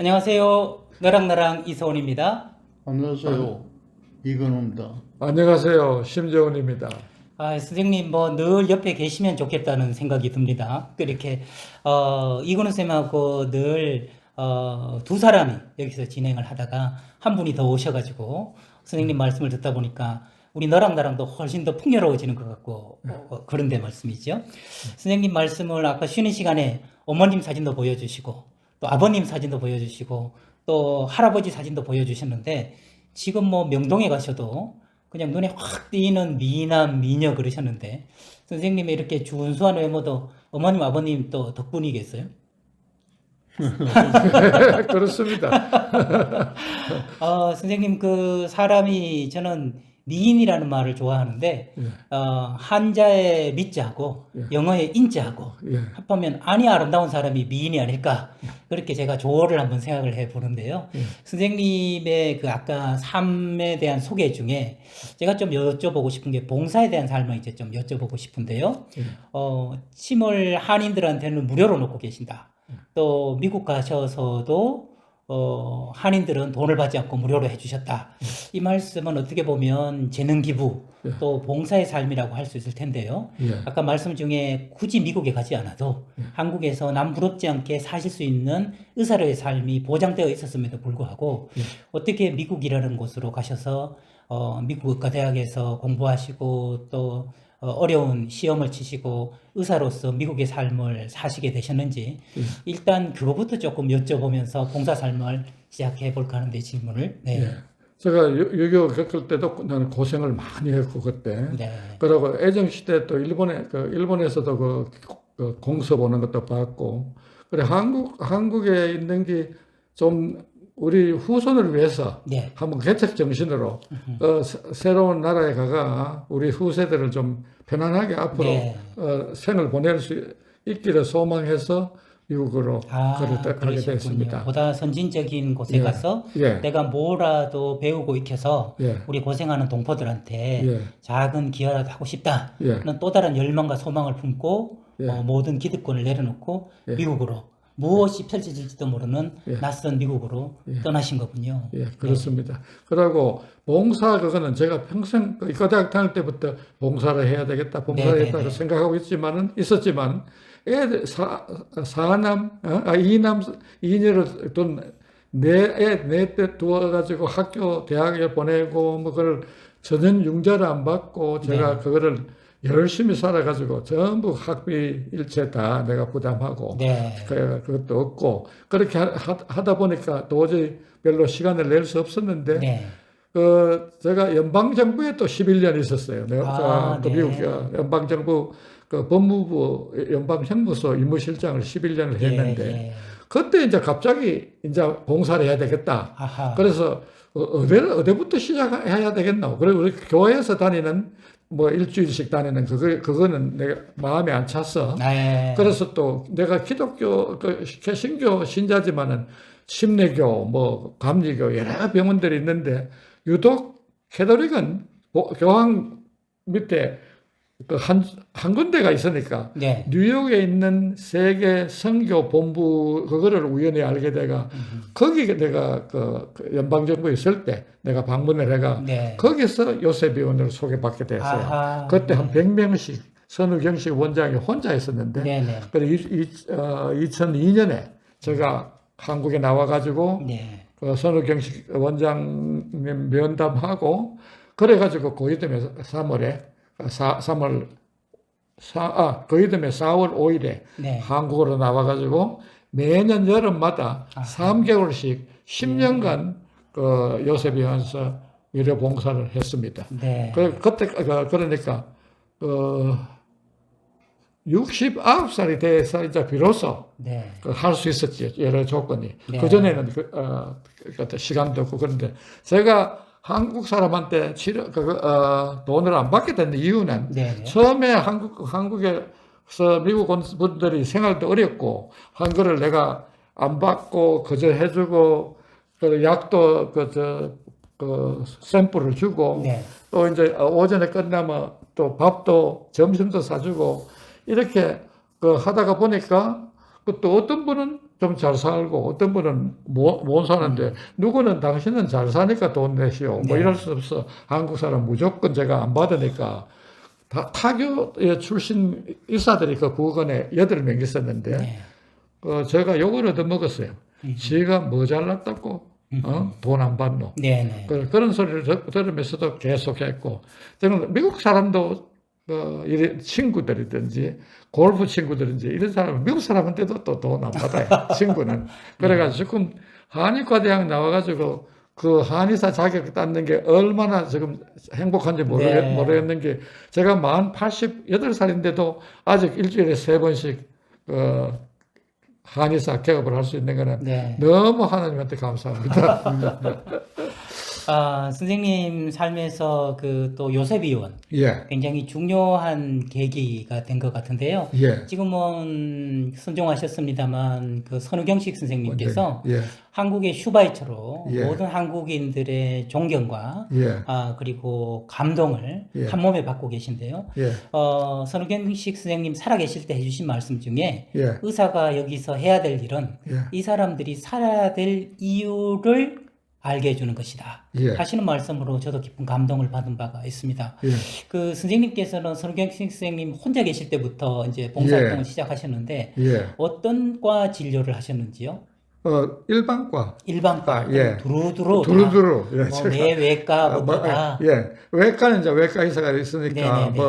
안녕하세요. 너랑나랑 이소은입니다. 안녕하세요. 이건호입니다. 안녕하세요. 심재훈입니다. 선생님 뭐 늘 옆에 계시면 좋겠다는 생각이 듭니다. 이렇게 이근우 쌤하고 늘 두 사람이 여기서 진행을 하다가 한 분이 더 오셔가지고 선생님 말씀을 듣다 보니까 우리 너랑 나랑도 훨씬 더 풍요로워지는 것 같고 그런데 말씀이죠. 선생님 말씀을 아까 쉬는 시간에 어머님 사진도 보여주시고 또 아버님 사진도 보여주시고 또 할아버지 사진도 보여주셨는데 지금 뭐 명동에 가셔도 그냥 눈에 확 띄는 미남, 미녀 그러셨는데 선생님의 이렇게 준수한 외모도 어머님, 아버님 또 덕분이겠어요? 그렇습니다. 선생님 그 사람이 저는 미인이라는 말을 좋아하는데 예, 한자의 미자하고 예, 영어의 인자하고 예, 합하면 안이 아름다운 사람이 미인이 아닐까 그렇게 제가 조어를 한번 생각을 해보는데요. 예. 선생님의 그 아까 삶에 대한 소개 중에 제가 좀 여쭤보고 싶은 게 봉사에 대한 삶을 이제 좀 여쭤보고 싶은데요. 예. 침을 한인들한테는 무료로 놓고 계신다. 또 미국 가셔서도 한인들은 돈을 받지 않고 무료로 해주셨다. 이 말씀은 어떻게 보면 재능 기부 예. 또 봉사의 삶이라고 할 수 있을 텐데요. 예. 아까 말씀 중에 굳이 미국에 가지 않아도 한국에서 남 부럽지 않게 사실 수 있는 의사로의 삶이 보장되어 있었음에도 불구하고 어떻게 미국이라는 곳으로 가셔서 미국 의과대학에서 공부하시고 또 어려운 시험을 치시고 의사로서 미국의 삶을 사시게 되셨는지 일단 그거부터 조금 여쭤보면서 봉사 삶을 시작해 볼까 하는데 질문을 예. 제가 6.25 겪을 때도 나는 고생을 많이 했고 그때 네. 그리고 애정시대 또 일본에서도 그 공서 보는 것도 봤고 그래 한국에 있는 게 좀 우리 후손을 위해서 네. 한번 개척 정신으로 새로운 나라에 가가 우리 후세들을 좀 편안하게 앞으로 네. 생을 보낼 수 있기를 소망해서 미국으로 가게 그러셨군요. 됐습니다. 보다 선진적인 곳에 예. 가서 예. 내가 뭐라도 배우고 익혀서 예. 우리 고생하는 동포들한테 예. 작은 기여라도 하고 싶다는 예. 또 다른 열망과 소망을 품고 예. 모든 기득권을 내려놓고 예. 미국으로 무엇이 펼쳐질지도 모르는 예. 낯선 미국으로 예. 떠나신 거군요. 예, 그렇습니다. 그리고 봉사 그거는 제가 평생 의과대학 다닐 때부터 봉사를 해야 되겠다, 봉사를 네네네. 했다고 생각하고 있었지만 애들 이남 이녀를 내때 두어가지고 학교 대학에 보내고 뭐 그걸 전혀 융자를 안 받고 제가 네. 그거를 열심히 살아가지고 전부 학비 일체 다 내가 부담하고 네. 그것도 없고 그렇게 하다 보니까 도저히 별로 시간을 낼 수 없었는데 네. 제가 연방정부에 또 11년 있었어요. 내가 그 네. 미국 연방정부 그 법무부 연방형무소 임무실장을 11년을 했는데 예. 그때 이제 갑자기 이제 봉사를 해야 되겠다. 아하. 그래서 어디부터 시작해야 되겠나? 그리고 우리 교회에서 다니는 뭐 일주일씩 다니는 그거는 내가 마음에 안 찼어. 네. 그래서 또 내가 기독교 개신교 신자지만은 심례교 뭐 감리교 여러 병원들이 있는데 유독 캐톨릭은 교황 밑에 한 군데가 있으니까 네. 뉴욕에 있는 세계 선교 본부 그거를 우연히 알게 돼가 거기 내가 그 연방정부에 있을 때 내가 방문을 해가 네. 거기서 요셉 의원을 소개받게 됐어요. 아하. 그때 한 100명씩 선우경식 원장이 혼자 있었는데 네네. 그래서 2002년에 제가 한국에 나와가지고 네. 그 선우경식 원장님 면담하고 그래가지고 고이듬에 3월에 거이듬에 4월 5일에 네. 한국으로 나와가지고 매년 여름마다 3개월씩 10년간 그 요셉이원서 의료 봉사를 했습니다. 네. 그때 그러니까 69살이 돼서 이제 비로소 네. 할 수 있었지 여러 조건이. 네. 그 전에는 시간도 없고 그런데 제가 한국 사람한테 돈을 안 받게 된 이유는 네. 처음에 한국에서 미국 온 분들이 생활도 어렵고 한글을 내가 안 받고 그저 해주고 그 약도 그 샘플을 주고 네. 또 이제 오전에 끝나면 또 밥도 점심도 사주고 이렇게 하다가 보니까 또 어떤 분은 좀 잘 살고 어떤 분은 못 사는데 누구는 당신은 잘 사니까 돈 내시오. 뭐 네. 이럴 수 없어. 한국 사람 무조건 제가 안 받으니까 다 타교의 출신 의사들이 그 부근에 8명 있었는데 네. 제가 욕을 얻어먹었어요. 지가 뭐 잘났다고 돈 안 받노. 네네. 그런 소리를 들으면서도 계속했고 저는 미국 사람도 친구들이든지 골프 친구들인지 이런 사람은 미국 사람한테도 또 돈 안 받아요. 친구는. 그래가지고 지금 한의과 대학 나와가지고 그 한의사 자격 땄는 게 얼마나 지금 행복한지 네. 모르겠는 게 제가 만 88살인데도 아직 일주일에 3번씩 한의사 개업을 할 수 있는 거는 네. 너무 하나님한테 감사합니다. 선생님 삶에서 그 또 요셉 의원 예, 굉장히 중요한 계기가 된 것 같은데요. 예. 지금은 선종하셨습니다만 그 선우경식 선생님께서 예, 한국의 슈바이처로 예. 모든 한국인들의 존경과 예, 그리고 감동을 예. 한 몸에 받고 계신데요. 예, 선우경식 선생님 살아계실 때 해주신 말씀 중에 예, 의사가 여기서 해야 될 일은 예. 이 사람들이 살아야 될 이유를 알게 해주는 것이다. 예. 하시는 말씀으로 저도 깊은 감동을 받은 바가 있습니다. 예. 그 선생님께서는 선우경식 선생님 혼자 계실 때부터 이제 봉사활동을 예. 시작하셨는데 예. 어떤 과 진료를 하셨는지요? 일반과. 일반과 예. 두루두루 두루두루. 예, 뭐 뇌외과부터 다 예. 외과는 이제 외과 의사가 있으니까 네네네.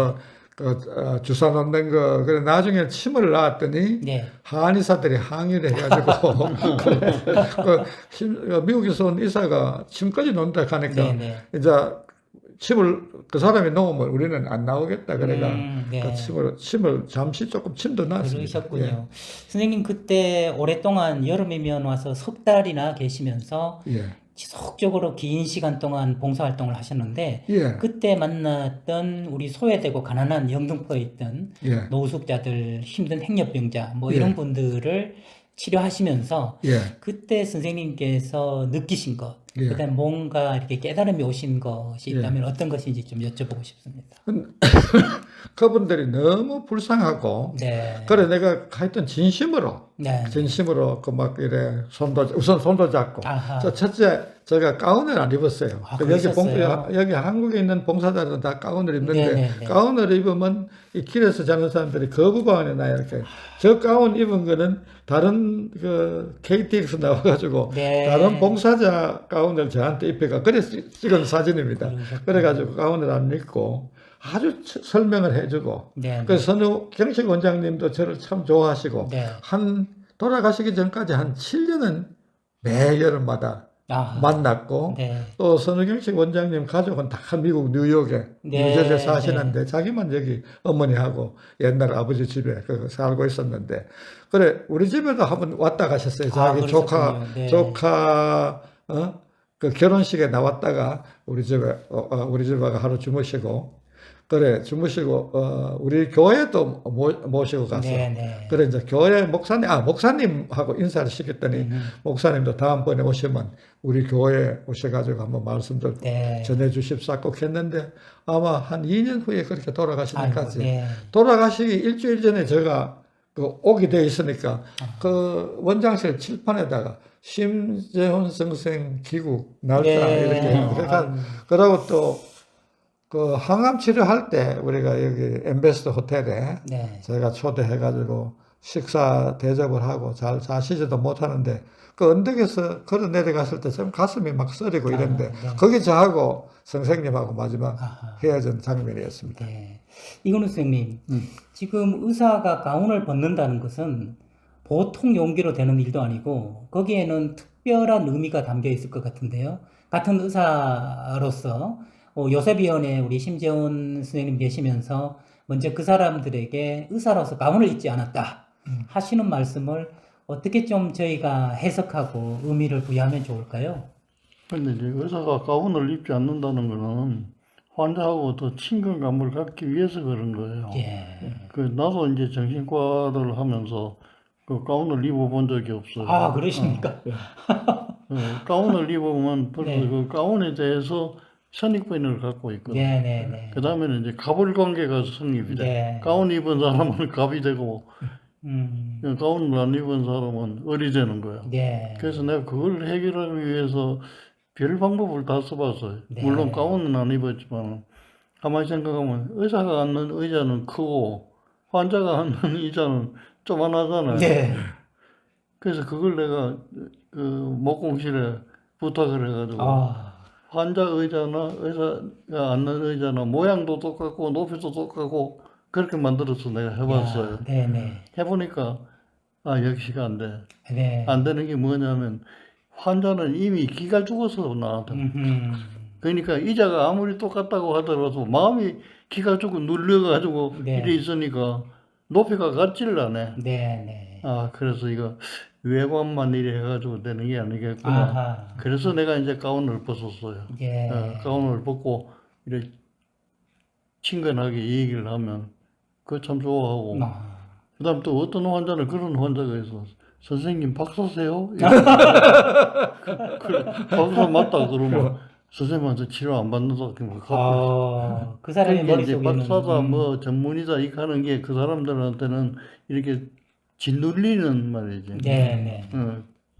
주사 놓는 거. 그래 나중에 침을 놨더니 네. 한의사들이 항의를 해가지고 미국에서 온 의사가 침까지 놓는다 하니까 네네. 이제 침을 그 사람이 놓으면 우리는 안 나오겠다 그래가 네. 그 침을 잠시 조금 침도 놨습니다. 그러셨군요. 선생님 그때 오랫동안 여름이면 와서 석 달이나 계시면서 예. 지속적으로 긴 시간 동안 봉사활동을 하셨는데 예. 그때 만났던 우리 소외되고 가난한 영등포에 있던 예. 노숙자들, 힘든 행렬병자 뭐 예. 이런 분들을 치료하시면서 예. 그때 선생님께서 느끼신 것, 예. 그다음 뭔가 이렇게 깨달음이 오신 것이 예. 있다면 어떤 것인지 좀 여쭤보고 싶습니다. 그분들이 너무 불쌍하고 네. 그래 내가 하여튼 진심으로 네. 그 막 이래 우선 손도 잡고 아하. 첫째 제가 가운을 안 입었어요. 아, 여기 그러셨어요? 여기 한국에 있는 봉사자들은 다 가운을 입는데 네네네. 가운을 입으면 이 길에서 자는 사람들이 거부감이 나요. 이렇게 저 가운 입은 거는 다른 그 KTX 나와가지고 네. 다른 봉사자 가운을 저한테 입혀가 그래서 찍은 사진입니다. 그러셨군요. 그래가지고 가운을 안 입고 아주 설명을 해주고 네. 그 선우경식 원장님도 저를 참 좋아하시고 네. 돌아가시기 전까지 한 7년은 매 여름마다 아하. 만났고 네. 또 선우경식 원장님 가족은 다 미국 뉴욕에 네, 뉴저지에 사시는데 자기만 여기 어머니하고 옛날 아버지 집에 살고 있었는데 그래 우리 집에도 한번 왔다 가셨어요. 자기 그러셨군요. 네. 조카 그 결혼식에 나왔다가 우리 집에 하루 주무시고 그래 주무시고 우리 교회도 모시고 가서 네네. 그래 이제 교회 목사님하고 인사를 시켰더니 목사님도 다음번에 오시면 우리 교회에 오셔가지고 한번 말씀 좀 네. 전해 주십사 꼭 했는데 아마 한 2년 후에 그렇게 돌아가시니까 아이고, 네. 돌아가시기 일주일 전에 제가 오게 돼 있으니까 그 원장실 칠판에다가 심재훈 선생 귀국 날짜 네. 이렇게 그러고 또 그 항암 치료할 때 우리가 여기 엠베스더 호텔에 네. 제가 초대해가지고 식사 대접을 하고 잘 자시지도 못하는데 그 언덕에서 걸어 내려갔을 때 참 가슴이 막 쓰리고 이랬는데 네. 거기 저하고 선생님하고 마지막 아하. 헤어진 장면이었습니다. 네. 이건우 선생님, 지금 의사가 가운을 벗는다는 것은 보통 용기로 되는 일도 아니고 거기에는 특별한 의미가 담겨 있을 것 같은데요. 같은 의사로서 요셉위원회 우리 심재훈 선생님 계시면서 먼저 그 사람들에게 의사로서 가운을 입지 않았다 하시는 말씀을 어떻게 좀 저희가 해석하고 의미를 부여하면 좋을까요? 근데 이제 의사가 가운을 입지 않는다는 거는 환자하고 더 친근감을 갖기 위해서 그런 거예요. 예. 그 나도 이제 정신과를 하면서 그 가운을 입어본 적이 없어요. 아, 그러십니까? 가운을 입으면 벌써 네. 그 가운에 대해서 선입견을 갖고 있거든요. 네네네. 그 다음에는 이제 갑을 관계가 성립이 돼. 네. 가운 입은 사람은 갑이 되고 가운을 안 입은 사람은 어리되는 거야. 네. 그래서 내가 그걸 해결하기 위해서 별 방법을 다 써봤어요. 네. 물론 가운은 안 입었지만 가만히 생각하면 의사가 앉는 의자는 크고 환자가 앉는 의자는 조만하잖아요. 네. 그래서 그걸 내가 그 목공실에 부탁을 해가지고 아, 환자 의자나 의사가 앉는 의자나 모양도 똑같고 높이도 똑같고 그렇게 만들어서 내가 해봤어요. 야, 네네. 해보니까 아 역시가 안 돼. 네. 안 되는 게 뭐냐면 환자는 이미 기가 죽어서 나한테. 음흠. 그러니까 의자가 아무리 똑같다고 하더라도 마음이 기가 죽고 눌려가지고 네. 이래 있으니까 높이가 같지를 않아. 네네. 아 그래서 이거 외관만 이래 해가지고 되는 게 아니겠구나. 아하. 그래서 내가 이제 가운을 벗었어요. 예. 가운을 벗고 이렇게 친근하게 얘기를 하면 그거 참 좋아하고 아. 그다음 또 어떤 환자는 그런 환자가 있어. 선생님 박사세요? 박사 맞다 그러면 선생님한테 치료 안 받는다 그러면 그 사람의 그러니까 이제 머릿속에는 박사다 뭐 전문의다 이 하는 게 그 사람들한테는 이렇게 짓눌리는 말이지. 네네.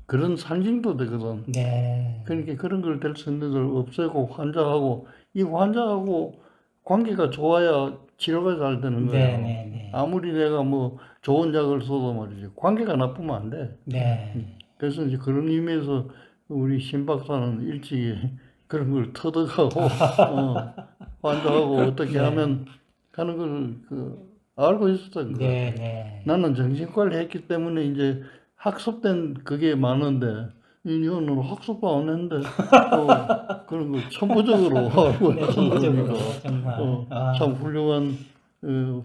그런 상징도 되거든. 네. 그러니까 그런 걸 될 수 있는 걸 없애고 환자하고 이 환자하고 관계가 좋아야 치료가 잘 되는 거예요. 네네네. 아무리 내가 뭐 좋은 약을 써도 말이지 관계가 나쁘면 안 돼. 네. 그래서 이제 그런 의미에서 우리 신 박사는 일찍이 그런 걸 터득하고 환자하고 어떻게 네. 하면 하는 걸 알고 있었던 거야. 네네. 나는 정신과를 했기 때문에 이제 학습된 그게 많은데 이거는 학습도 안 했는데 그런 걸 천부적으로 알고 네, 있는 전부적으로 거니까 정말. 참 훌륭한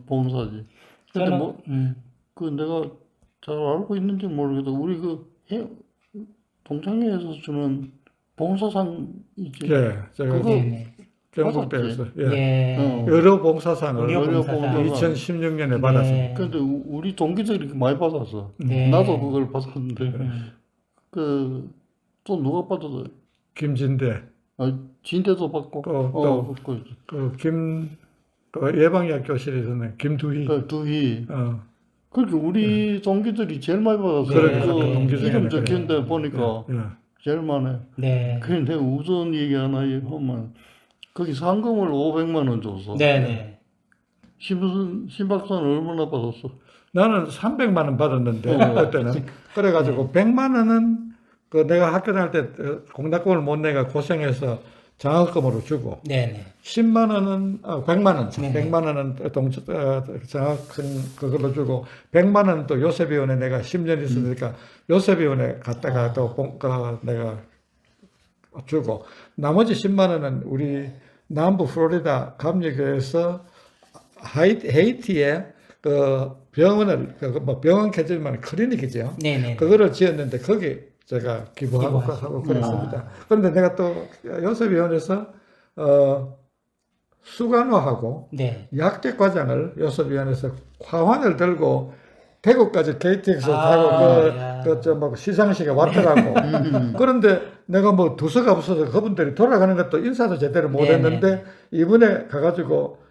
봉사지. 근데 저는 뭐 그 내가 잘 알고 있는지 모르겠다. 우리 동창회에서 주는 봉사상 있지. 예, 제가 그거 네네. 경북대에서 예. 의료 봉사상을 의료 의료 봉사상. 봉사상. 2016년에 받았습니다. 근데 우리 동기들이 이렇게 많이 받았어. 네. 나도 그걸 받았는데 또 누가 받았어? 김진대, 진대도 받고 또 예방약 교실에서는 김두희, 두희. 어, 그렇게 우리 동기들이 제일 많이 받았어. 그래, 그 동기 중에는 이름 그래. 적힌 데 보니까 예. 제일 많아. 네. 그래 내가 우선 얘기 하나 하면 거기 상금을 500만 원 줬어. 네네. 신 박사는 얼마나 받았어? 나는 300만 원 받았는데 그때는 그래가지고 100만 원은 그 내가 학교 다닐 때 공납금을 못 내가 고생해서 장학금으로 주고 네네. 10만 원은 100만 원, 네. 100만 원은 장학금 그걸로 주고 100만 원은 또 요셉의원에 내가 10년 있으니까 요셉의원에 갔다가 내가 주고 나머지 10만 원은 우리 남부 플로리다 감리교에서 헤이티에 그 병원을 뭐 병원 개설만 클리닉이죠. 네네. 그거를 지었는데 거기 제가 기부하고 하고 그랬습니다. 그런데 내가 또 요셉위원회에서 수간호하고 네. 약제 과장을 요셉위원회에서 화환을 들고 대구까지 KTX 타고 뭐 시상식에 왔더라고. 그런데 내가 뭐 두서가 없어서 그분들이 돌아가는 것도 인사도 제대로 못했는데 이번에 가가지고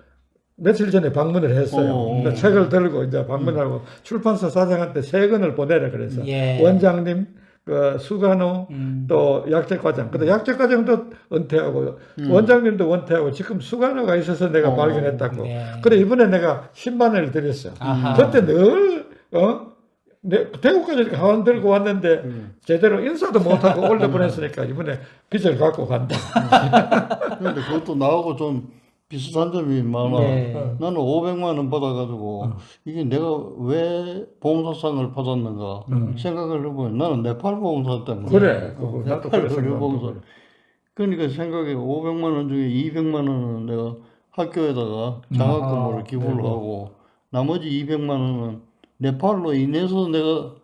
며칠 전에 방문을 했어요. 그러니까 책을 들고 이제 방문하고 출판사 사장한테 세 권을 보내라 그래서 원장님, 그 수간호, 또 약제과장. 근데 약제과장도 은퇴하고 원장님도 은퇴하고 지금 수간호가 있어서 내가 발견했다고. 네. 그래 이번에 내가 10만 원을 드렸어요. 아하. 그때 늘 대구까지 가만 들고 왔는데 제대로 인사도 못하고 올려보냈으니까 이번에 빚을 갖고 간다. 근데 그것도 나하고 좀 비슷한 점이 많아. 네. 나는 500만 원 받아가지고 이게 내가 왜 봉사상을 받았는가 생각을 해보면 나는 네팔 봉사 때문에. 그래. 그거 나도 네팔 그래 의료 봉사. 그러니까 생각에 500만 원 중에 200만 원은 내가 학교에다가 장학금으로 기부를 하고 나머지 200만 원은 네팔로 인해서 내가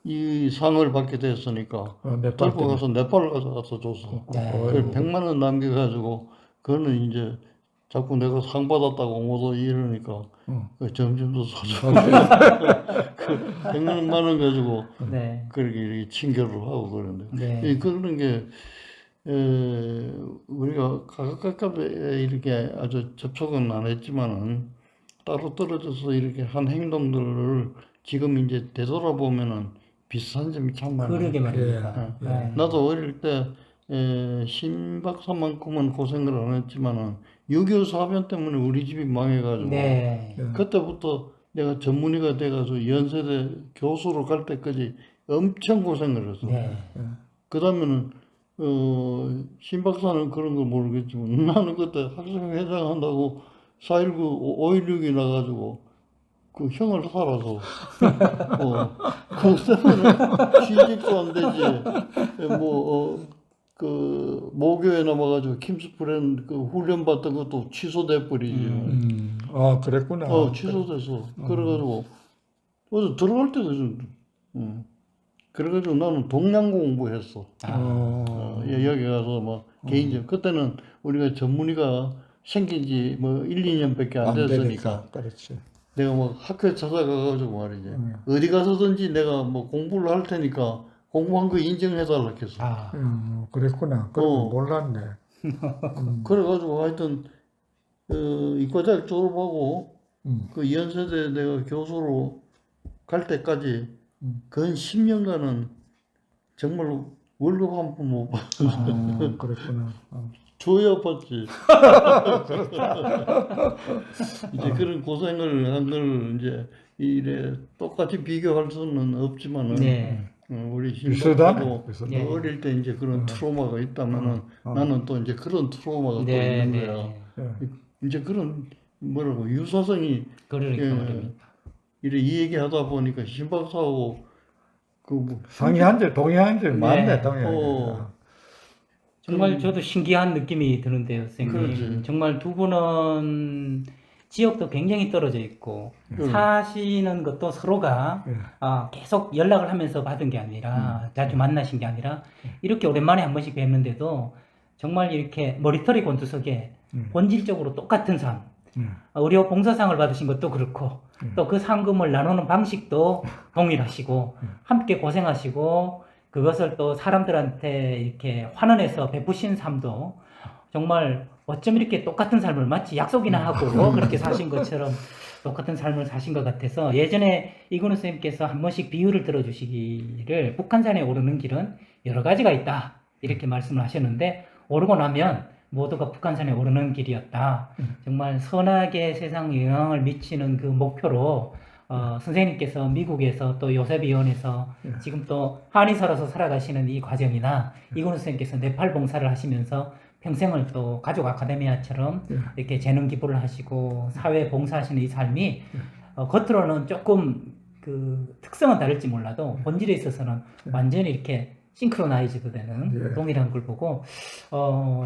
이 상을 받게 됐으니까 들고 가서 네팔 가서 줬어. 그걸 100만 원 남겨가지고 그거는 이제 자꾸 내가 상 받았다고 모두 이러니까 그 점심도 사주고 그 100만 원 가지고 네. 그렇게 이렇게 친교를 하고 그러는데 네. 그런 게 우리가 가깝게 이렇게 아주 접촉은 안 했지만은 따로 떨어져서 이렇게 한 행동들을 지금 이제 되돌아보면은 비슷한 점이 참 많아요. 그러게 말입니다. 예. 네. 나도 어릴 때 신박사만큼은 고생을 안 했지만은 6.25 사변 때문에 우리 집이 망해가지고 네. 그때부터 내가 전문의가 돼가지고 연세대 교수로 갈 때까지 엄청 고생을 했어. 네. 그 다음에는 신박사는 그런 거 모르겠지만 나는 그때 학생회장 한다고 4.19 5.16이 나가지고 그 형을 살아서 그 때문에 취직도 안 되지. 그 모교에 남아가지고 킴스프렌 그 훈련 받던 것도 취소돼 버리지. 아, 그랬구나. 취소돼서 그래가지고 어디 들어갈 때가 좀 그래가지고 나는 동양고 공부했어. 여기 가서 뭐 개인적 그때는 우리가 전문의가 생긴 지 뭐 1, 2년밖에 안 됐으니까 되니까. 그렇지. 내가 뭐 학교에 찾아가가지고 말이지 어디 가서든지 내가 뭐 공부를 할 테니까 공부한 거 인정해달라 했어. 아, 그랬구나. 그런 거 몰랐네. 그래가지고 하여튼 이과대학 졸업하고 그 연세대 내가 교수로 갈 때까지 근 10년간은 정말로 월급 한 푼 못 받았어. 그랬구나. 줘야 받지. 이제 그런 고생을 한 걸 이제 이래 똑같이 비교할 수는 없지만은 네. 우리 비슷하네. 신박사도 네. 어릴 때 이제 그런 트라우마가 있다면은 나는 또 이제 그런 트라우마가 또 네, 있는 네. 거야. 이제 그런 뭐라고 유사성이 그러니까 말입니다. 이래 이 얘기하다 보니까 신박사하고 그뭐 상의한 점, 동의한 점이 많네, 네. 동의한 정말 저도 신기한 느낌이 드는데요, 선생님. 그렇지. 정말 두 분은 지역도 굉장히 떨어져 있고 사시는 것도 서로가 계속 연락을 하면서 받은 게 아니라 자주 만나신 게 아니라 이렇게 오랜만에 한 번씩 뵙는데도 정말 이렇게 머리털이 곤두서게 본질적으로 똑같은 삶, 의료 봉사상을 받으신 것도 그렇고 또 그 상금을 나누는 방식도 동일하시고 함께 고생하시고 그것을 또 사람들한테 이렇게 환원해서 베푸신 삶도 정말 어쩜 이렇게 똑같은 삶을 마치 약속이나 하고 그렇게 사신 것처럼 똑같은 삶을 사신 것 같아서 예전에 이근우 선생님께서 한 번씩 비유를 들어주시기를 북한산에 오르는 길은 여러 가지가 있다 이렇게 말씀을 하셨는데 오르고 나면 모두가 북한산에 오르는 길이었다. 정말 선하게 세상에 영향을 미치는 그 목표로 선생님께서 미국에서 또 요셉위원회에서 지금 또 한의사로서 살아가시는 이 과정이나 이근우 선생님께서 네팔 봉사를 하시면서 평생을 또 가족 아카데미아처럼 이렇게 재능 기부를 하시고 사회 봉사하시는 이 삶이 겉으로는 조금 그 특성은 다를지 몰라도 본질에 있어서는 완전히 이렇게 싱크로나이즈도 되는 동일한 걸 보고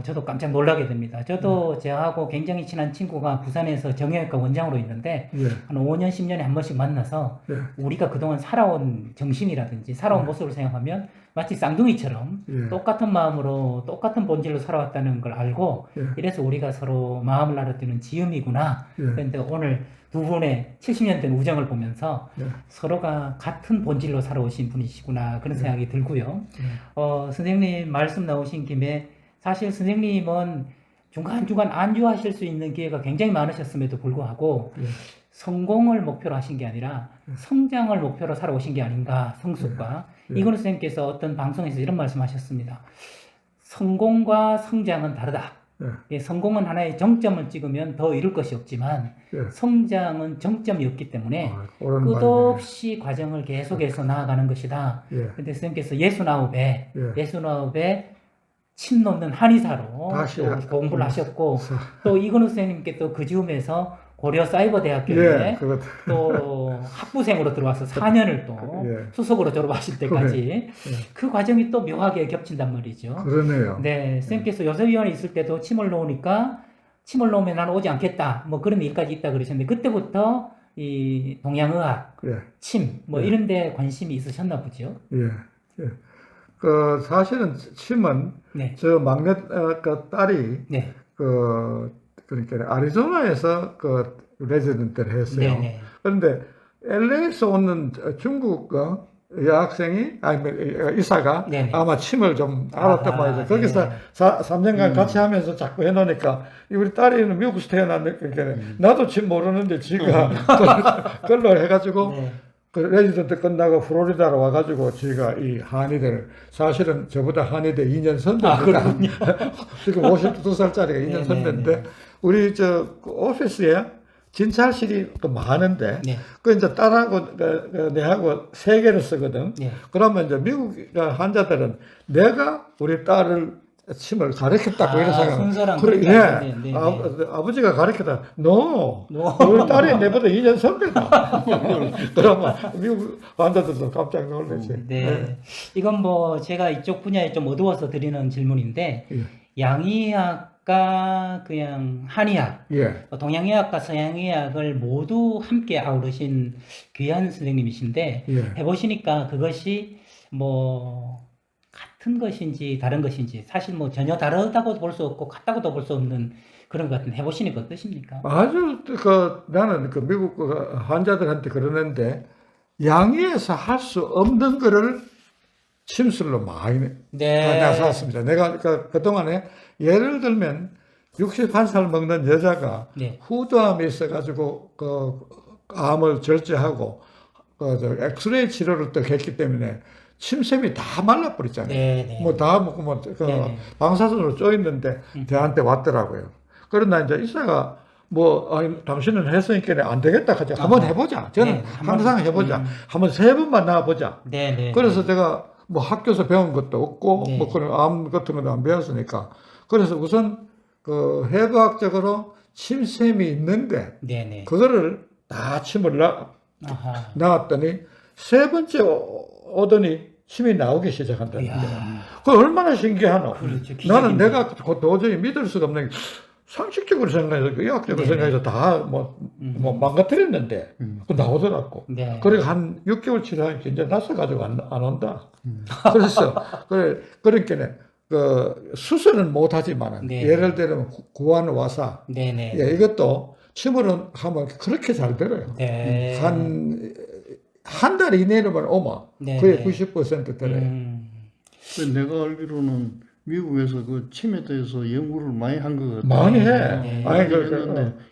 저도 깜짝 놀라게 됩니다. 저도 저하고 굉장히 친한 친구가 부산에서 정형외과 원장으로 있는데 한 5년 10년에 한 번씩 만나서 우리가 그동안 살아온 정신이라든지 살아온 모습을 생각하면 마치 쌍둥이처럼 똑같은 마음으로 똑같은 본질로 살아왔다는 걸 알고 이래서 우리가 서로 마음을 나눠주는 지음이구나. 그런데 오늘 두 분의 70년 된 우정을 보면서 서로가 같은 본질로 살아오신 분이시구나 그런 생각이 들고요. 선생님 말씀 나오신 김에 사실 선생님은 중간중간 안주하실 수 있는 기회가 굉장히 많으셨음에도 불구하고 성공을 목표로 하신 게 아니라 성장을 목표로 살아오신 게 아닌가 성숙과 이근우 선생님께서 어떤 방송에서 이런 말씀하셨습니다. 성공과 성장은 다르다. 성공은 하나의 정점을 찍으면 더 이룰 것이 없지만 성장은 정점이 없기 때문에 끝없이 과정을 계속해서 나아가는 것이다. 그런데 선생님께서 69에 침 놓는 한의사로 또 공부를 하셨고 또 이근우 선생님께 또 그 즈음에서 고려 사이버대학교에 또 학부생으로 들어와서 4년을 또 수석으로 졸업하실 때까지 그 과정이 또 묘하게 겹친단 말이죠. 그러네요. 네, 선생님께서 요셉위원회 있을 때도 침을 놓으니까 침을 놓으면 나는 오지 않겠다. 뭐 그런 일까지 있다 그러셨는데 그때부터 이 동양의학, 침 뭐 이런 데 관심이 있으셨나 보죠. 그 사실은 침은 저 막내 그 딸이 그러니까 아리조나에서 그 레지던트를 했어요. 그런데 LA에서 오는 중국 여학생이 의사가 아마 침을 좀 알았단 말이죠. 거기서 3년간 같이 하면서 자꾸 해놓으니까 우리 딸이는 미국에서 태어났는데 나도 침 모르는데 지가 그걸로 해가지고 그 레지던트 끝나고 플로리다로 와가지고 저희가 이 한의대를 사실은 저보다 한의대 2년 선배입니다. 지금 52살짜리가 2년 네네네. 선배인데 우리 그 오피스에 진찰실이 또 많은데 네. 그 이제 딸하고 내하고 세 개를 쓰거든. 네. 그러면 이제 미국 환자들은 내가 우리 딸을 침을 가르쳤다고 이런 생각. 순서랑 그래, 그렇게 예. 하시네. 네, 네. 아버지가 가르쳤다. No. No. 우리 딸이 내보다 2년 선배다. 그러면 미국 환자들도 깜짝 놀랐지. 네. 이건 뭐 제가 이쪽 분야에 좀 어두워서 드리는 질문인데 예. 양의학과 그냥 한의학, 예. 동양의학과 서양의학을 모두 함께 아우르신 귀한 선생님이신데 예. 해보시니까 그것이 뭐 같은 것인지 다른 것인지 사실 뭐 전혀 다르다고 볼 수 없고 같다고도 볼 수 없는 그런 것 같은데 해보시니까 어떠십니까? 아주 나는 그 미국 그 환자들한테 그러는데 양의에서 할 수 없는 거를 침술로 많이 네. 나섰습니다. 내가 그동안에 예를 들면 61살 먹는 여자가 네. 후두암이 있어가지고 그 암을 절제하고 저 엑스레이 치료를 또 했기 때문에 침샘이 다 말라버렸잖아요. 네. 뭐 다 먹고 뭐 네네. 방사선으로 쪼였는데 저한테 왔더라고요. 그러나 이제 의사가 뭐 아니, 당신은 했으니까 안 되겠다 하지. 한번 해보자. 저는 네, 항상 해보자. 한번 3번만 나와보자. 네. 그래서 제가 뭐 학교에서 배운 것도 없고 네. 뭐 그런 암 같은 것도 안 배웠으니까 그래서 우선 그 해부학적으로 침샘이 있는데 네. 그거를 다 침을 아하. 나왔더니 세 번째 오더니 침이 나오기 시작한다. 이야. 그 얼마나 신기하노. 그렇죠. 나는 기적인데. 내가 도저히 믿을 수가 없는 게 상식적으로 생각해서 의학적으로 네네. 생각해서 다 뭐 망가뜨렸는데 그 나오더라고. 네. 그리고 한 6개월 치료하니까 이제 나서가지고 안 온다. 그래서 그러니까 그 수술은 못하지만 네. 예를 들면 구안 와사 네네. 예, 이것도 침으로 하면 그렇게 잘 들어요. 네. 한 달 이내로만 오면 네, 거의 네. 90% 들어요. 내가 알기로는 미국에서 그 침에 대해서 연구를 많이 한 것 같아. 많이 해. 네. 아니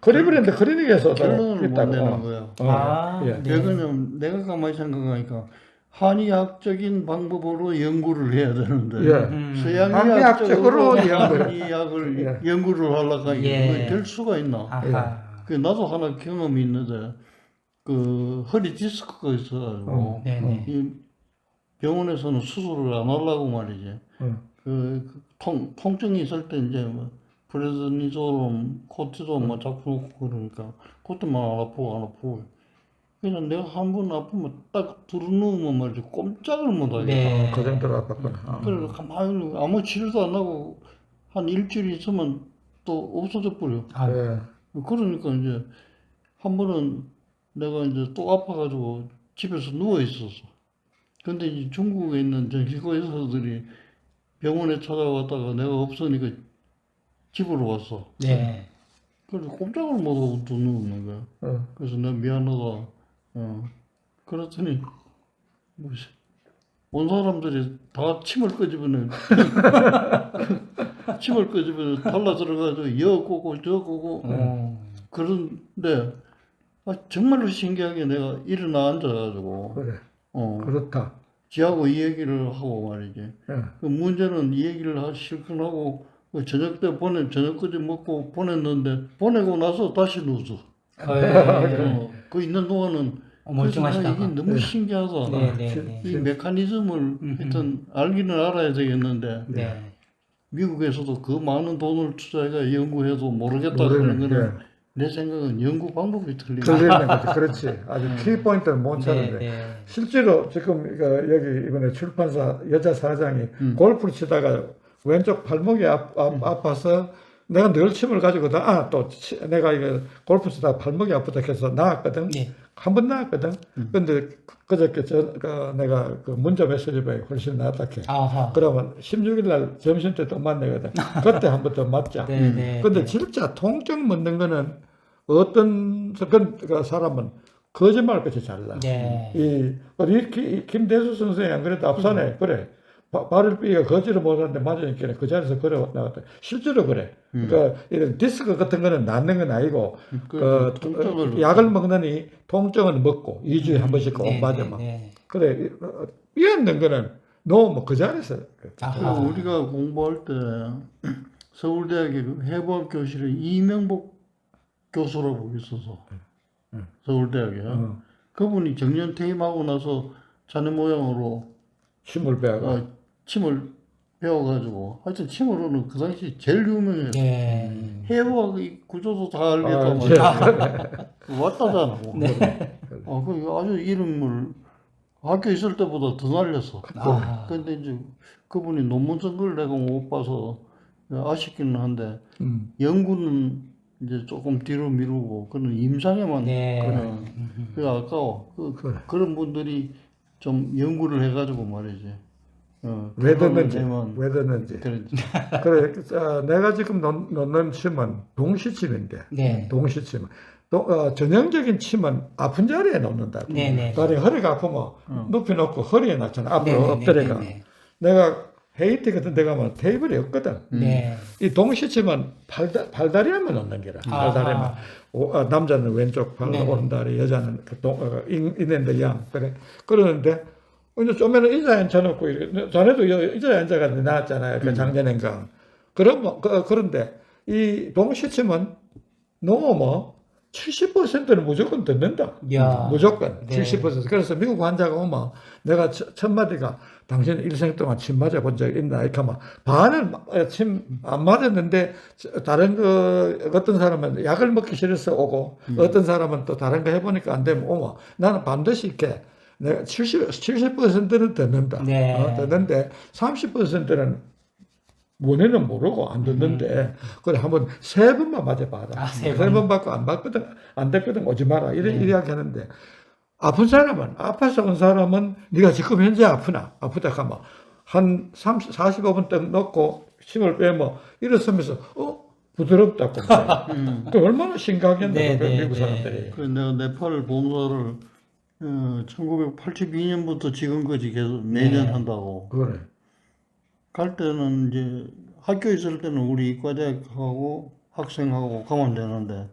크리블랜드 클리닉에서도 결론을 못 있다고. 내는 거야. 아, 예. 네. 왜냐면 내가 가만히 생각하니까 한의학적인 방법으로 연구를 해야 되는데 예. 서양의학적으로 한의학적으로 한의학을 연구를 하려고 하니까 예. 그게 될 수가 있나? 아하. 그 나도 하나 경험이 있는데 그 허리 디스크가 있어가지고 네네. 이 병원에서는 수술을 안 하려고 말이지. 통증이 있을 때 이제 뭐 프레드니졸, 코티졸 뭐 자꾸 놓고 그러니까 그것도만 안 아프고 그냥 내가 한 번 아프면 딱 들어누우면 말이지 꼼짝을 못 하겠다. 네. 그 정도로 아팠구나. 그래서 가만히 아무 치료도 안 하고 한 일주일 있으면 또 없어져 버려. 아, 예. 그러니까 이제 한 번은 내가 이제 또 아파가지고 집에서 누워 있었어. 근데 이제 중국에 있는 정신과 의사들이 병원에 찾아왔다가 내가 없으니까 집으로 왔어. 네. 그래서 꼼짝을 못하고 또 누웠는 거야. 그래서 내가 미안하다. 그랬더니 뭐지? 온 사람들이 다 침을 끄집어내. 침을 끄집어내 달라 들어가지고 여 꼬고 저 꼬고. 그런데 정말로 신기하게 내가 일어나 앉아가지고 그래. 그렇다. 지하고 이 얘기를 하고 말이지. 예. 그 문제는 이 얘기를 실컷 하고 그 저녁 때 저녁까지 먹고 보냈는데 보내고 나서 다시 누웠어. 그 있는 동안은 멀쩡하시다가. 이게 너무 신기하다. 네. 이 메커니즘을 하여튼 알기는 알아야 되겠는데 네. 미국에서도 그 많은 돈을 투자해가 연구해도 모르겠다 그러는 거는 내 생각은 연구 방법이 틀리다. 틀리는 거지. 그렇지. 아주 키포인트는 못 찾는데. 네. 실제로 지금 여기 이번에 출판사 여자 사장이 골프를 치다가 왼쪽 발목이 아파서 내가 늘 침을 가지고 내가 이거 골프 치다가 발목이 아프다 해서 나왔거든. 네. 한 번 나왔거든. 근데 그저께 내가 그 문자 메시지에 훨씬 낫다 해. 아하. 그러면 16일 날 점심 때 또 만나거든. 그때 한 번 더 맞자. 네. 근데 진짜 통증 먹는 거는 어떤 그 사람은 거짓말같이 잘나. 네. 우리 김대수 선생이 안 그래도 앞산에 그래 발을비가 거지를 못하는데 맞으니까 그 자리에서 걸어 나갔다. 실제로 그래. 그러니까 이런 디스크 같은 거는 낫는 건 아니고 통증을 약을 먹느니 통증은 먹고 2주에 한 번씩 꼭 네, 맞으면 네. 그래. 삐었는 거는 너무 그 자리에서 아하. 우리가 공부할 때 서울대학의 그 해부학 교실에 이명복 교수라고 있어서 서울대학에 그분이 정년 퇴임하고 나서 자네 모양으로 침을 빼가 침을 배워가지고 하여튼 침으로는 그 당시 제일 유명해요. 네. 해부학 이 구조도 다 알겠단 예. 말이야. 왔다잖아. 그 아주 이름을 학교 있을 때보다 더 날렸어. 아. 근데 이제 그분이 논문 쓴 걸 내가 못 봐서 아쉽기는 한데 연구는 이제 조금 뒤로 미루고 그는 임상에만 네. 그게 아까워. 그런 분들이 좀 연구를 해가지고 말이지. 왜 듣는지 되면 왜 듣는지 그렇지. 그래 내가 지금 놓는 침은 동시침인데 네. 동시침 전형적인 침은 아픈 자리에 놓는다고. 네네. 다리 허리가 아프면 눕혀 놓고 허리에 놨잖아. 앞으로 엎드려가. 네. 내가 회의 때 같은 데 가면 테이블이 없거든. 네. 이 동시침은 팔다리에만 놓는 게라. 팔다리에만. 남자는 왼쪽 팔, 네네. 오른다리, 여자는 있는데 양. 그래. 그러는데 이제 좀에는 의자에 앉혀놓고 이렇게 자네도 의자에 앉아가 나왔잖아요. 그 작년인가. 그런데 이 동시침은 너무 70%는 무조건 듣는다. 야. 무조건 네. 70%. 그래서 미국 환자가 오면 내가 첫 마디가 당신 일생 동안 침 맞아 본 적 있나? 이렇게 하면 반은 침 안 맞았는데 다른 어떤 사람은 약을 먹기 싫어서 오고 어떤 사람은 또 다른 거 해보니까 안 되면 오면 나는 반드시 이렇게 내가 70%는 듣는다. 네. 듣는데 30%는 원인은 모르고 안 듣는데 그래 한번 3번만 맞아봐라. 아, 3번. 3번 받고 안 됐거든 오지 마라. 이런 이야기 하는데 아픈 사람은 아파서 온 사람은 네가 지금 현재 아프다 하면 한 45분 딱 넣고 침을 빼면 일어서면서 부드럽다고. 그 얼마나 심각했나 그 미국 사람들이. 그 내가 네팔 봉사를 1982년부터 지금까지 계속 매년 한다고. 그래. 갈 때는 이제 학교에 있을 때는 우리 이과대학하고 학생하고 가면 되는데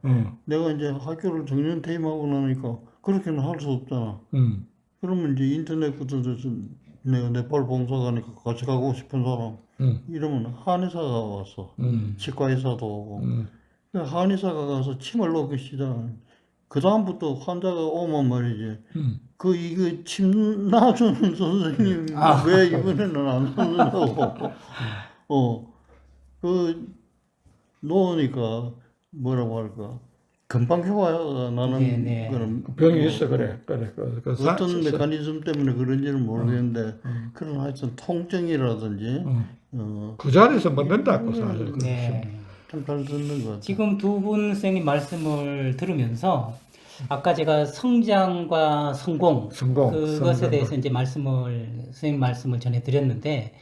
내가 이제 학교를 정년 퇴임하고 나니까 그렇게는 할 수 없잖아. 그러면 이제 인터넷부터 내가 네팔 봉사 가니까 같이 가고 싶은 사람 이러면 한의사가 왔어. 치과의사도 오고. 한의사가 가서 침을 놓기 시작. 그 다음부터 환자가 오면 말이지. 이거 침 놔주는 선생님 왜 이번에는 안 놔준다고. 놓으니까 뭐라고 할까. 금방 효과가 나는 그런 병이 있어 그래. 어떤 메커니즘 때문에 그런지는 모르겠는데 그런 하여튼 통증이라든지 그 자리에서 먹는다고 사실. 네. 참 잘 듣는 것 같아요. 지금 두 분 선생님 말씀을 들으면서 아까 제가 성장과 성공 그것에 대해서 이제 선생님 말씀을 전해드렸는데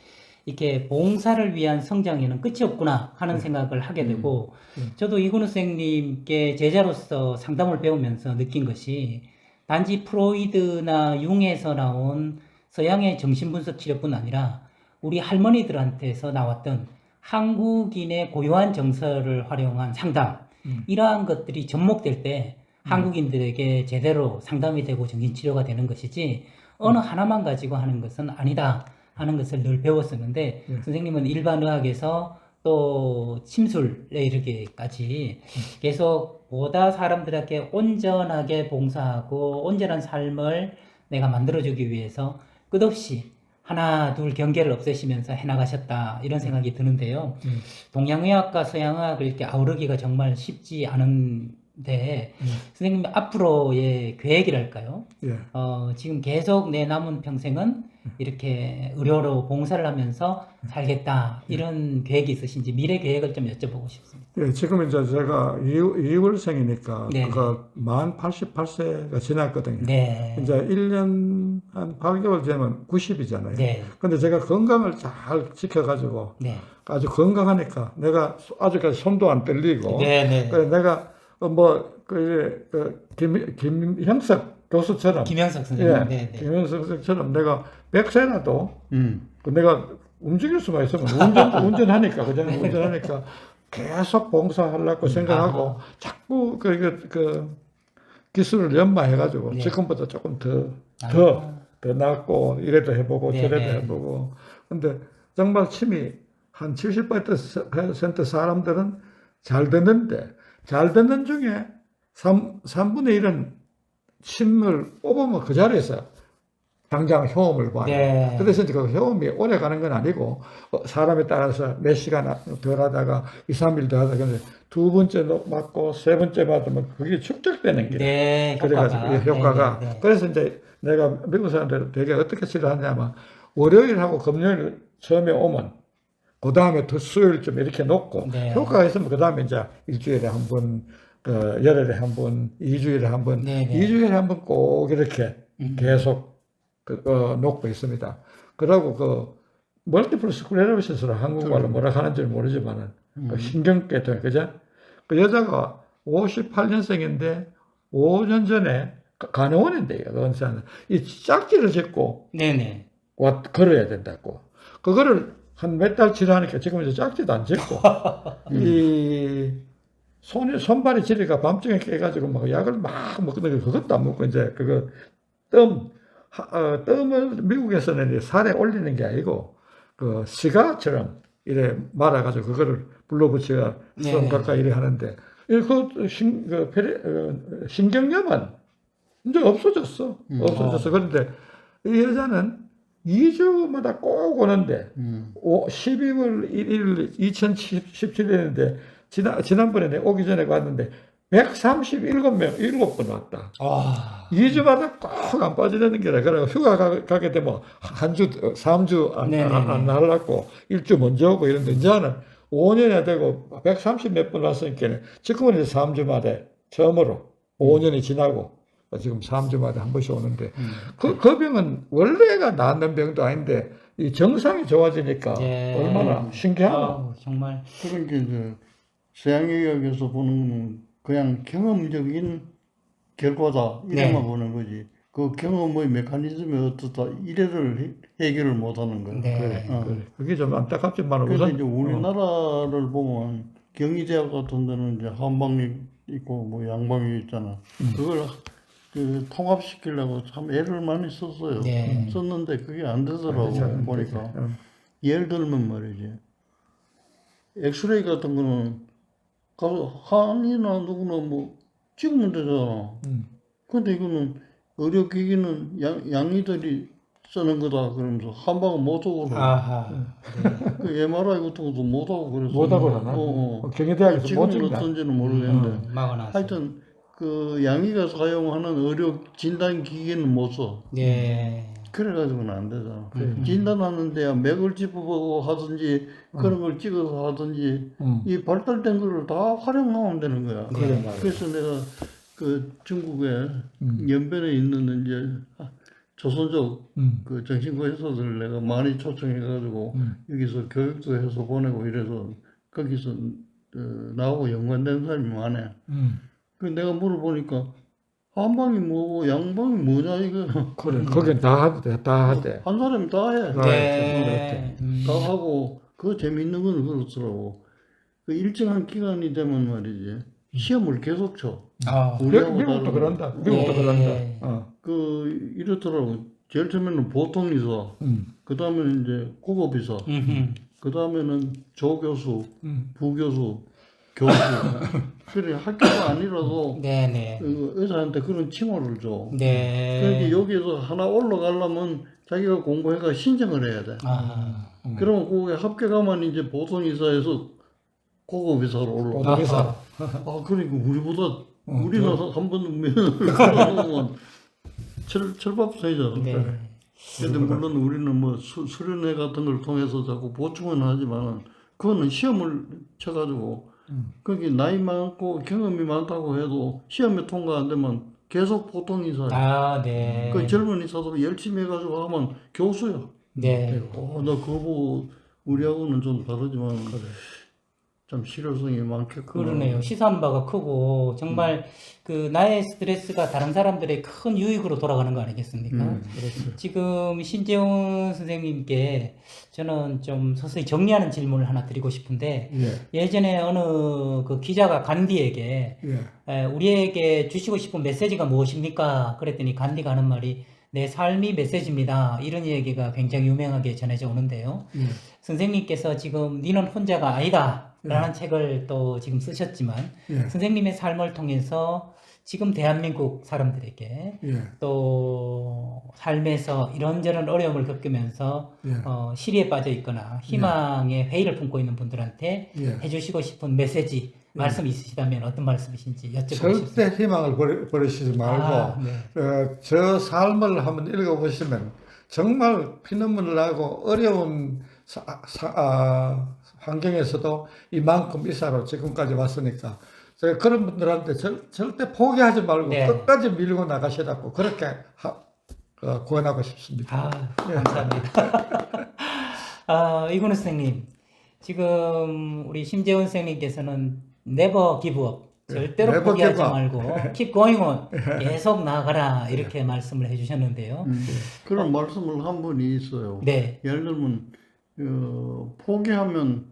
이렇게 봉사를 위한 성장에는 끝이 없구나 하는 생각을 하게 되고 저도 이근우 선생님께 제자로서 상담을 배우면서 느낀 것이 단지 프로이드나 융에서 나온 서양의 정신분석 치료뿐 아니라 우리 할머니들한테서 나왔던 한국인의 고유한 정서를 활용한 상담 이러한 것들이 접목될 때 한국인들에게 제대로 상담이 되고 정신치료가 되는 것이지 어느 하나만 가지고 하는 것은 아니다 하는 것을 늘 배웠었는데 선생님은 일반 의학에서 또 침술에 이르기까지 계속 보다 사람들에게 온전하게 봉사하고 온전한 삶을 내가 만들어주기 위해서 끝없이 하나 둘 경계를 없애시면서 해나가셨다 이런 생각이 드는데요. 동양의학과 서양의학을 이렇게 아우르기가 정말 쉽지 않은데 선생님 앞으로의 계획이랄까요? 지금 계속 내 남은 평생은 이렇게 의료로 봉사를 하면서 살겠다 이런 계획이 있으신지 미래 계획을 좀 여쭤보고 싶습니다. 예, 지금 이제 제가 2월생이니까 네. 만 88세가 지났거든요. 네. 이제 1년 한 8개월 되면 90이잖아요. 네. 근데 제가 건강을 잘 지켜가지고 네. 아주 건강하니까 내가 아직까지 손도 안 떨리고 네. 네. 그래 내가 김형석 교수처럼 김영석 선생님. 예, 네, 네. 김영석 선생처럼 내가 100세라도 음. 내가 움직일 수만 있으면 운전하니까 그죠? 운전하니까 계속 봉사하려고 생각하고 자꾸 그 기술을 연마해가지고 네. 지금보다 조금 더 아. 낫고 이래도 해보고 네, 저래도 네. 해보고 근데 정말 침이 한 70% 사람들은 잘 듣는데 잘 듣는 중에 3분의 1은 침을 뽑으면 그 자리에서 당장 효험을 봐요. 네. 그래서 이제 그 효험이 오래 가는 건 아니고 사람에 따라서 몇 시간 덜 하다가 2, 3일 더 하다가 두 번째 맞고 세 번째 맞으면 그게 축적되는 게 네, 그래가지고 이 효과가 네, 네, 네. 그래서 이제 내가 미국 사람들 되게 어떻게 치료하냐면 월요일하고 금요일 처음에 오면 그 다음에 수요일쯤 이렇게 놓고 네. 효과가 있으면 그 다음에 이제 일주일에 한 번, 열흘에 한 번, 2주일에 한 번, 네, 네. 2주일에 한 번 꼭 이렇게 계속 놓고 있습니다. 그러고 그 멀티플 스클레로시스로 한국말로 뭐라 하는지 모르지만은 그 신경계통 그죠? 그 여자가 58년생인데 5년 전에 간호원인데요. 그 의사는 이 짝지를 짓고 네네. 걸어야 된다고. 그거를 한 몇 달 치료하니까 지금 이제 짝지도 안 짓고 이 손발이 지리가 밤중에 깨가지고 막 약을 막 먹는데 그것도 안 먹고 이제 그거 뜸을 미국에서는 이제 살에 올리는 게 아니고 그 시가처럼 이래 말아가지고 그거를 불러붙여가 네. 손 가까이 이래 하는데 신경염은 이제 없어졌어. 없어졌어. 그런데 이 여자는 2주마다 꼭 오는데 12월 1일 2017년인데 지난번에 내가 오기 전에 갔는데 137명 7번 왔다. 와. 2주마다 꼭 안 빠지는 게라. 그래 휴가 가게 되면 한 주, 3주 안 날랐고 1주 먼저 오고 이런데 이제는 5년이 되고 130 몇 번 왔으니까 지금은 이제 3주마다 처음으로 5년이 지나고 지금 3주마다 한 번씩 오는데 그 병은 원래가 낫는 병도 아닌데 이 정상이 좋아지니까 예. 얼마나 신기하나. 아우, 정말. 그러니까 이제 서양의학에서 보는 거는 그냥 경험적인 결과다 이래만 네. 보는 거지. 그 경험의 메커니즘이 어떻다 이래를 해결을 못하는 거야. 네. 그래, 어. 그래. 그게 좀 안타깝지만 그래서 우선 이제 우리나라를 보면 경희대학 같은 데는 이제 한방이 있고 뭐 양방이 있잖아. 그걸 그 통합시키려고 참 애를 많이 썼어요. 네. 썼는데 그게 안 되더라고 보니까. 예를 들면 말이지. 엑스레이 같은 거는 가서 한이나 누구나 뭐 찍으면 되잖아. 근데 이거는 의료기기는 양이들이 쓰는 거다 그러면서 한 방은 못 하고 그래. 아하. 그 MRI 같은 것도 못 하고 그래서. 못하고 하나? 경희대학에서 못 지금은 찍나? 어떤지는 모르겠는데. 막아놨어. 하여튼 그 양이가 사용하는 의료 진단 기기는 못 써. 네. 그래가지고는 안 되잖아. 진단하는 데야 맥을 짚어보고 하든지 그런 걸 찍어서 하든지 이 발달된 거를 다 활용하면 되는 거야. 네. 그래서 내가 그 중국에 연변에 있는 이제 조선족 그 정신과 의사들을 내가 많이 초청해가지고 여기서 교육도 해서 보내고 이래서 거기서 나하고 연관된 사람이 많아. 그 내가 물어보니까 한방이 뭐고 양방이 뭐냐 이거. 그래, 거긴 다 하대, 다 하대. 한 사람이 다 해. 네. 다 하고 그 재밌는 건 그렇더라고. 그 일정한 기간이 되면 말이지 시험을 계속 쳐. 아. 우리하고 미국도 다르게. 그런다. 미국도 네. 그런다. 그 이렇더라고. 제일 처음에는 보통 의사, 그 다음에는 이제 국업 의사, 그 다음에는 조교수, 부교수, 교수. 그래 학교가 아니라도 네네. 그 의사한테 그런 칭호를 줘. 네. 그러니까 여기에서 하나 올라가려면 자기가 공부해가 신청을 해야 돼. 아. 그러면 그게 합격하면 이제 보통 의사에서 고급 의사로 올라가. 어디서? 아, 그러니까 우리보다 우리는 한번 면을 받아보면 철밥통이잖아. 네. 근데 물론 우리는 뭐 수련회 같은 걸 통해서 자꾸 보충은 하지만 그거는 시험을 쳐가지고 거기 나이 많고 경험이 많다고 해도 시험에 통과 안 되면 계속 보통 의사야. 아, 네. 그 젊은 의사도 열심히 해가지고 하면 교수야. 네. 나 그거 보고 우리하고는 좀 다르지만 좀 실효성이 많겠구나. 그러네요. 시사하는 바가 크고 정말 그 나의 스트레스가 다른 사람들의 큰 유익으로 돌아가는 거 아니겠습니까? 그렇죠. 지금 신재훈 선생님께 저는 좀 서서히 정리하는 질문을 하나 드리고 싶은데 예, 예전에 어느 그 기자가 간디에게 예, 우리에게 주시고 싶은 메시지가 무엇입니까? 그랬더니 간디가 하는 말이 내 삶이 메시지입니다. 이런 얘기가 굉장히 유명하게 전해져 오는데요. 예, 선생님께서 지금 니는 혼자가 아니다 라는 책을 또 지금 쓰셨지만 예, 선생님의 삶을 통해서 지금 대한민국 사람들에게 예, 또 삶에서 이런저런 어려움을 겪으면서 예, 시리에 빠져 있거나 희망의 회의를 품고 있는 분들한테 예. 해주시고 싶은 메시지 말씀 있으시다면 어떤 말씀이신지 여쭤보고 싶습니다. 절대 희망을 버리시지 말고 아, 네. 저 삶을 한번 읽어보시면 정말 피눈물 나고 어려운 환경에서도 이만큼 이사로 지금까지 왔으니까 제가 그런 분들한테 절대 포기하지 말고 네. 끝까지 밀고 나가시라고 그렇게 구원하고 싶습니다. 아, 감사합니다. 이근우 선생님, 지금 우리 심재훈 선생님께서는 never give up, 절대로 never 포기하지 give up. 말고 keep going on, 계속 나아가라 이렇게 말씀을 해주셨는데요. 그런 말씀을 한 분이 있어요. 네, 예를 들면 포기하면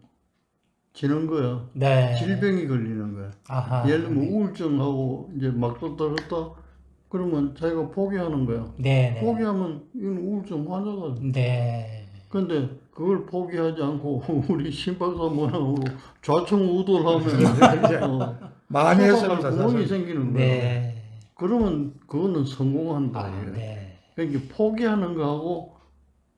지는 거야. 네. 질병이 걸리는 거야. 아하. 예를 들면 우울증하고 이제 막 떨었다 그러면 자기가 포기하는 거야. 네, 네. 포기하면 이건 우울증 환자가. 네. 근데 그걸 포기하지 않고 우리 신박사 모양으로 좌청우돌하면 많이 했습니다. 구멍이 사실. 생기는 거야. 네. 그러면 그거는 성공한다. 아, 이게. 네. 그러니까 포기하는 거하고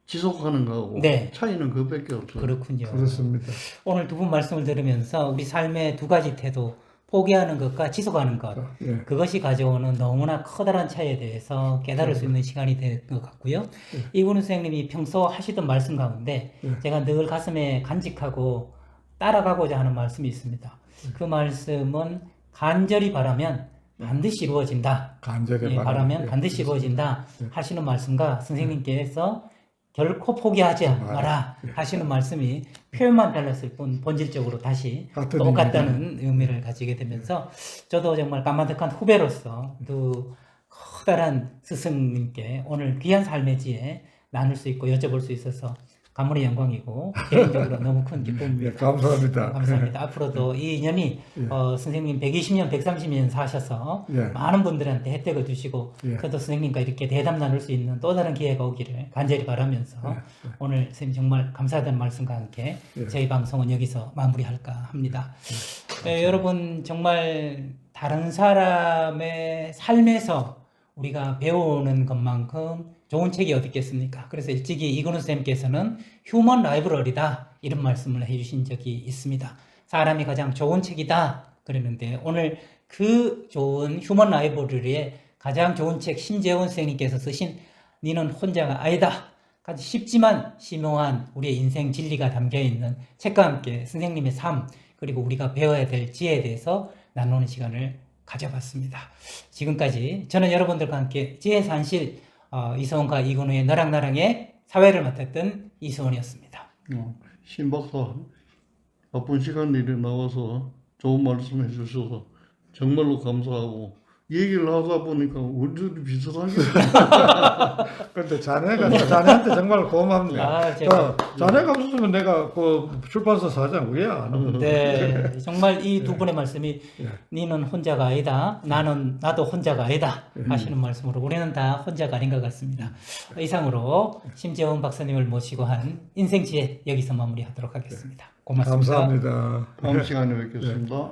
지속하는 거하고 네. 차이는 그밖에 없어요. 그렇군요. 그렇습니다. 오늘 두 분 말씀을 들으면서 우리 삶의 두 가지 태도, 포기하는 것과 지속하는 것, 예. 그것이 가져오는 너무나 커다란 차이에 대해서 깨달을 수 있는 시간이 될 것 같고요. 이근우 선생님이 평소 하시던 말씀 가운데 제가 늘 가슴에 간직하고 따라가고자 하는 말씀이 있습니다. 그 말씀은 간절히 바라면 반드시 이루어진다. 간절히 바라면 반드시 이루어진다 하시는 말씀과 선생님께서 결코 포기하지 마라 하시는 말씀이 표현만 달랐을 뿐 본질적으로 다시 같은 똑같다는 의미를 가지게 되면서 저도 정말 까마득한 후배로서 또 커다란 스승님께 오늘 귀한 삶의 지혜 나눌 수 있고 여쭤볼 수 있어서 가문의 영광이고 개인적으로 너무 큰 기쁨입니다. 예, 감사합니다. 감사합니다. 앞으로도 이 인연이 선생님 120년, 130년 사셔서 예. 많은 분들한테 혜택을 주시고 예. 저도 선생님과 이렇게 대담 나눌 수 있는 또 다른 기회가 오기를 간절히 바라면서 오늘 선생님 정말 감사하다는 말씀과 함께 저희 방송은 여기서 마무리할까 합니다. 여러분 정말 다른 사람의 삶에서 우리가 배우는 것만큼 좋은 책이 어디 있겠습니까? 그래서 일찍이 이근우 선생님께서는 휴먼 라이브러리다 이런 말씀을 해주신 적이 있습니다. 사람이 가장 좋은 책이다 그랬는데 오늘 그 좋은 휴먼 라이브러리의 가장 좋은 책 심재훈 선생님께서 쓰신 니는 혼자가 아니다. 아주 쉽지만 심오한 우리의 인생 진리가 담겨있는 책과 함께 선생님의 삶 그리고 우리가 배워야 될 지혜에 대해서 나누는 시간을 가져봤습니다. 지금까지 저는 여러분들과 함께 지혜산실 이수원과 이근우의 너랑나랑의 사회를 맡았던 이수원이었습니다. 신박사 바쁜 시간 일에 나와서 좋은 말씀 해주셔서 정말로 감사하고 얘기를 하다 보니까 우리들이 비슷하게 근데 자네한테 정말 고맙네요. 제가 자네가 없었으면 내가 그 출판사 사장 왜 안 하는 네, 정말 이 두 분의 말씀이 니는 혼자가 아니다, 나도 혼자가 아니다 하시는 말씀으로 우리는 다 혼자가 아닌 것 같습니다. 이상으로 심재훈 박사님을 모시고 한 인생지혜 여기서 마무리하도록 하겠습니다. 고맙습니다. 감사합니다. 다음 시간에 뵙겠습니다.